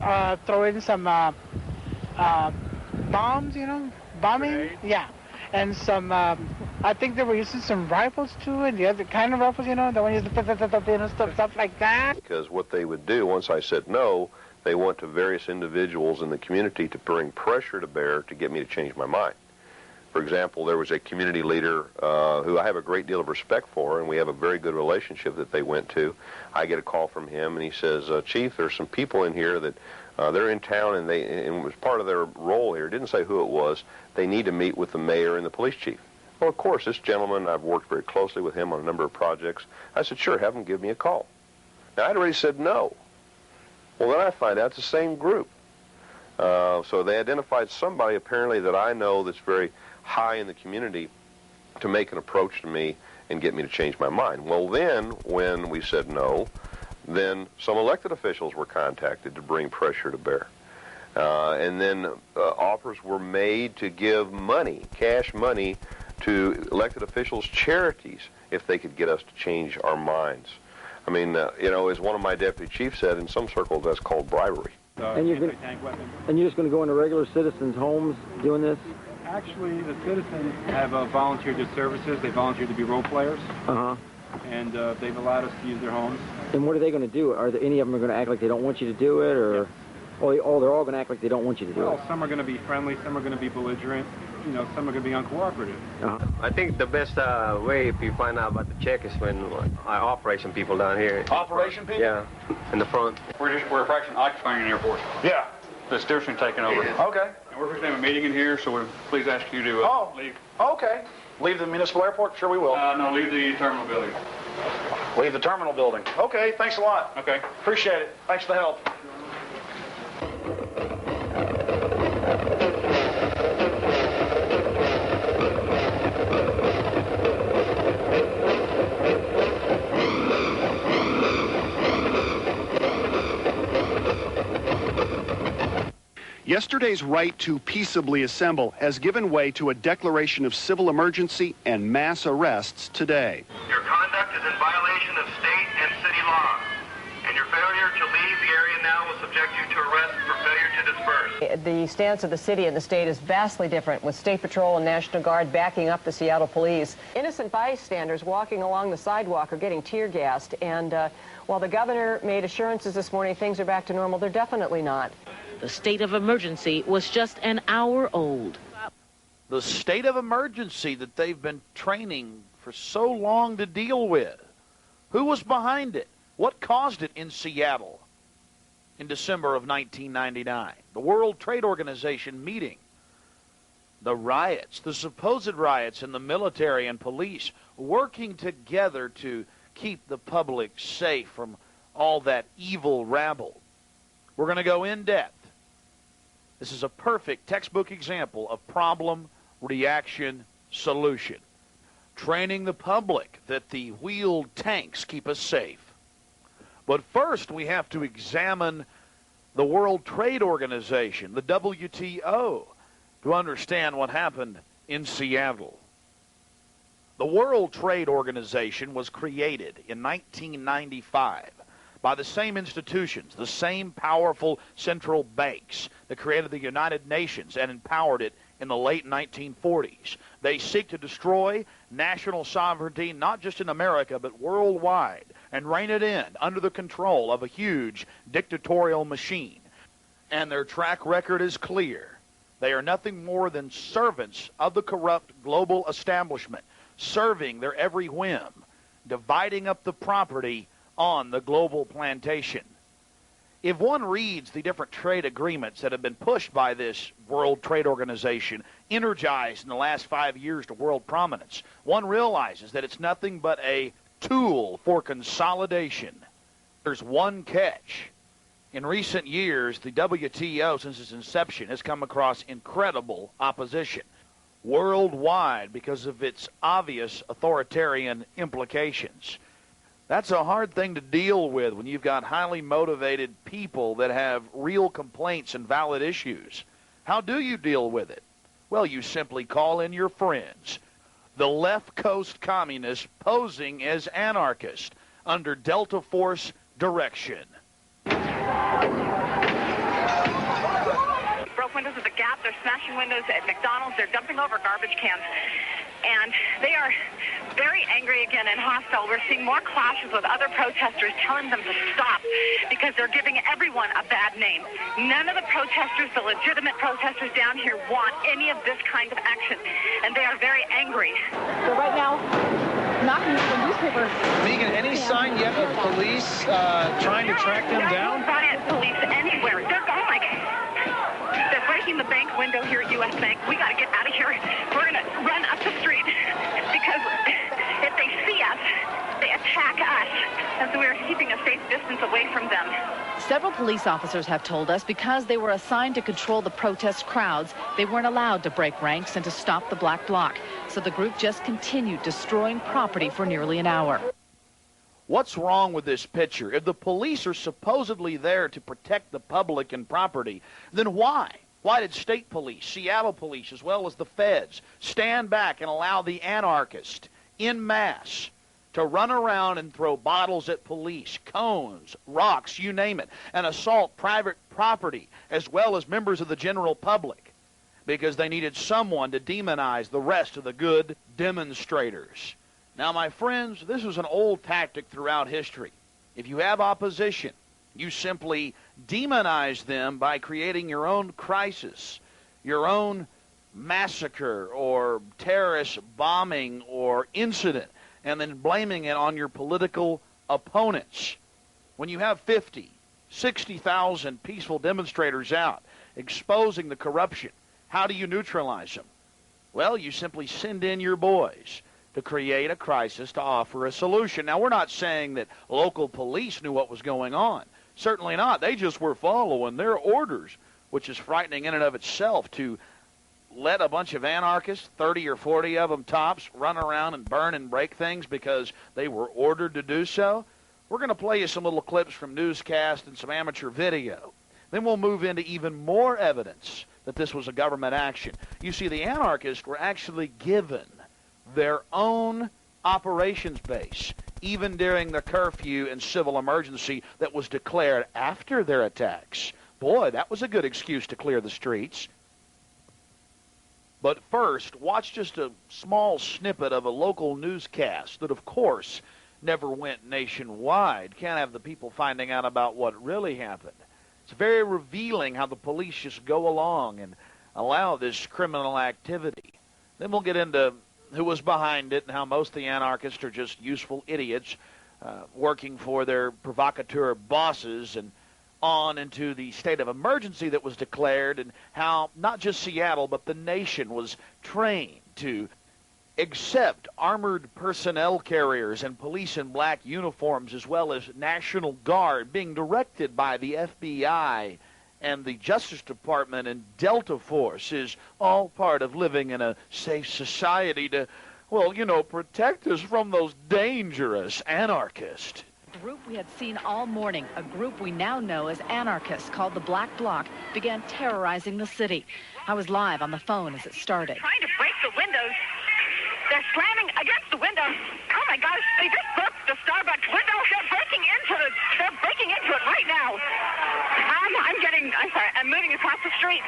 Throw in some bombs, bombing. Grenades? Yeah, and some. I think they were using some rifles too, and the other kind of rifles, the one used stuff like that. Because what they would do once I said no, they went to various individuals in the community to bring pressure to bear to get me to change my mind. For example, there was a community leader who I have a great deal of respect for, and we have a very good relationship that they went to. I get a call from him, and he says, Chief, there's some people in here that they're in town, and it was part of their role here, didn't say who it was, they need to meet with the mayor and the police chief. Well, of course, this gentleman, I've worked very closely with him on a number of projects. I said, sure, have him give me a call. Now, I'd already said no. Well, then I find out it's the same group. So they identified somebody, apparently, that I know that's very high in the community to make an approach to me and get me to change my mind. Well, then, when we said no, then some elected officials were contacted to bring pressure to bear. And then offers were made to give money, cash money, to elected officials' charities if they could get us to change our minds. I mean, as one of my deputy chiefs said, in some circles, that's called bribery. And you're just going to go into regular citizens' homes doing this? Actually, the citizens have volunteered their services. They volunteered to be role players. Uh-huh. And they've allowed us to use their homes. And what are they going to do? Are there any of them are going to act like they don't want you to do it, or? Yes. Oh, they're all going to act like they don't want you to do it. Well, some are going to be friendly, some are going to be belligerent, some are going to be uncooperative. Uh-huh. I think the best way if you find out about the check is when I operation people down here. Operation people? Yeah, in the front. We're a fraction occupying an airport. Yeah. The station taking over. Okay. And we're going to have a meeting in here, so we'll please ask you to leave. Okay. Leave the municipal airport? Sure we will. No, leave the terminal building. Leave the terminal building. Okay, thanks a lot. Okay. Appreciate it. Thanks for the help. Yesterday's right to peaceably assemble has given way to a declaration of civil emergency and mass arrests today. Your conduct is in violation of state and city law, and your failure to leave the area now will subject you to arrest for failure to disperse. The stance of the city and the state is vastly different, with State Patrol and National Guard backing up the Seattle police. Innocent bystanders walking along the sidewalk are getting tear gassed, and while the governor made assurances this morning things are back to normal, they're definitely not. The state of emergency was just an hour old. The state of emergency that they've been training for so long to deal with. Who was behind it? What caused it in Seattle in December of 1999? The World Trade Organization meeting. The riots, the supposed riots, and the military and police working together to keep the public safe from all that evil rabble. We're going to go in depth. This is a perfect textbook example of problem, reaction, solution. Training the public that the wheeled tanks keep us safe. But first, we have to examine the World Trade Organization, the WTO, to understand what happened in Seattle. The World Trade Organization was created in 1995 by the same institutions, the same powerful central banks that created the United Nations and empowered it in the late 1940s. They seek to destroy national sovereignty, not just in America, but worldwide, and rein it in under the control of a huge dictatorial machine. And their track record is clear. They are nothing more than servants of the corrupt global establishment, serving their every whim, dividing up the property on the global plantation. If one reads the different trade agreements that have been pushed by this World Trade Organization, energized in the last 5 years to world prominence, one realizes that it's nothing but a tool for consolidation. There's one catch. In recent years, the WTO, since its inception, has come across incredible opposition worldwide because of its obvious authoritarian implications. That's a hard thing to deal with when you've got highly motivated people that have real complaints and valid issues. How do you deal with it? Well, you simply call in your friends, the left coast communists posing as anarchists under Delta Force direction. smashing windows at McDonald's. They're dumping over garbage cans. And they are very angry again and hostile. We're seeing more clashes with other protesters telling them to stop because they're giving everyone a bad name. None of the protesters, the legitimate protesters down here, want any of this kind of action. And they are very angry. So right now, knocking on the newspaper. Megan, any sign yet of police trying to track them down? Riot police anywhere. They're going like... They're breaking the bank window here at U.S. Bank. We got to get out of here. We're going to run up the street because if they see us, they attack us. And so we're keeping a safe distance away from them. Several police officers have told us because they were assigned to control the protest crowds, they weren't allowed to break ranks and to stop the black bloc. So the group just continued destroying property for nearly an hour. What's wrong with this picture? If the police are supposedly there to protect the public and property, then why? Why did state police, Seattle police, as well as the feds, stand back and allow the anarchists en masse to run around and throw bottles at police, cones, rocks, you name it, and assault private property as well as members of the general public? Because they needed someone to demonize the rest of the good demonstrators. Now, my friends, this was an old tactic throughout history. If you have opposition, you simply demonize them by creating your own crisis, your own massacre or terrorist bombing or incident, and then blaming it on your political opponents. When you have 50, 60,000 peaceful demonstrators out exposing the corruption, how do you neutralize them? Well, you simply send in your boys to create a crisis to offer a solution. Now, we're not saying that local police knew what was going on. Certainly not. They just were following their orders, which is frightening in and of itself to let a bunch of anarchists, 30 or 40 of them tops, run around and burn and break things because they were ordered to do so. We're going to play you some little clips from newscasts and some amateur video. Then we'll move into even more evidence that this was a government action. You see, the anarchists were actually given their own operations base, even during the curfew and civil emergency that was declared after their attacks. Boy, that was a good excuse to clear the streets. But first, watch just a small snippet of a local newscast that, of course, never went nationwide. Can't have the people finding out about what really happened. It's very revealing how the police just go along and allow this criminal activity. Then we'll get into who was behind it and how most of the anarchists are just useful idiots working for their provocateur bosses, and on into the state of emergency that was declared and how not just Seattle but the nation was trained to accept armored personnel carriers and police in black uniforms as well as National Guard being directed by the FBI and the Justice Department and Delta Force is all part of living in a safe society to, well, you know, protect us from those dangerous anarchists. A group we had seen all morning, a group we now know as anarchists called the Black Bloc, began terrorizing the city. I was live on the phone as it started. Trying to break the windows. They're slamming against the windows. Oh my gosh, they just broke the Starbucks window. They're breaking into it right now. I'm moving across the street.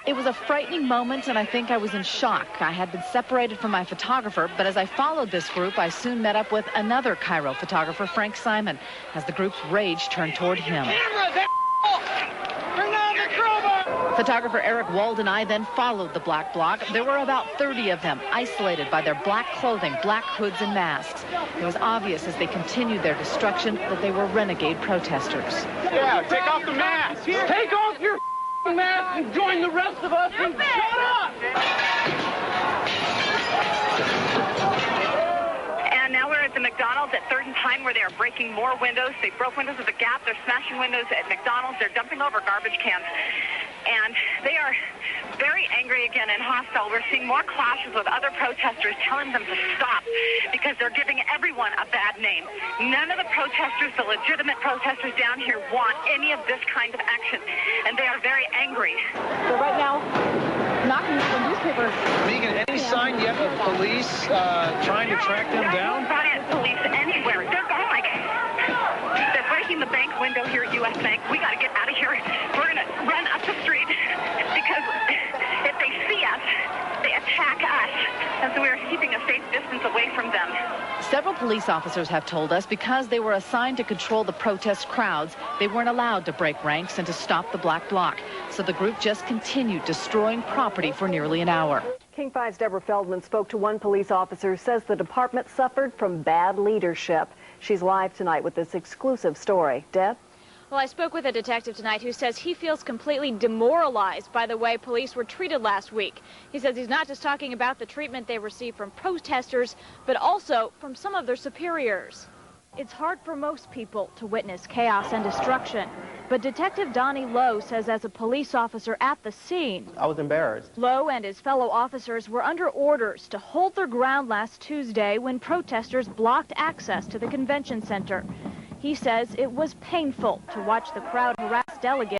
It was a frightening moment, and I think I was in shock. I had been separated from my photographer, but as I followed this group, I soon met up with another Cairo photographer, Frank Simon, as the group's rage turned toward him. Bring on the crowbar! Photographer Eric Wald and I then followed the Black Bloc. There were about 30 of them, isolated by their black clothing, black hoods, and masks. It was obvious as they continued their destruction that they were renegade protesters. Yeah, take off the mask! Take off your mask and join the rest of us and shut up! And now we're at the McDonald's at 3rd and Pine where they are breaking more windows. They broke windows at the Gap. They're smashing windows at McDonald's. They're dumping over garbage cans. And they are very angry again and hostile. We're seeing more clashes with other protesters telling them to stop because they're giving everyone a bad name. None of the protesters, the legitimate protesters down here, want any of this kind of action. And they are very angry. So right now, knocking on the newspaper. Megan, any sign yet of police trying to track them down? Riot police anywhere. They're going like... They're breaking the bank window here at U.S. Bank. We got to get out of here. We're going to run up the street because if they police officers have told us because they were assigned to control the protest crowds, they weren't allowed to break ranks and to stop the black bloc. So the group just continued destroying property for nearly an hour. King 5's Deborah Feldman spoke to one police officer who says the department suffered from bad leadership. She's live tonight with this exclusive story. Deb? Well, I spoke with a detective tonight who says he feels completely demoralized by the way police were treated last week. He says he's not just talking about the treatment they received from protesters, but also from some of their superiors. It's hard for most people to witness chaos and destruction, but Detective Donnie Lowe says as a police officer at the scene, I was embarrassed. Lowe and his fellow officers were under orders to hold their ground last Tuesday when protesters blocked access to the convention center. He says it was painful to watch the crowd harass delegates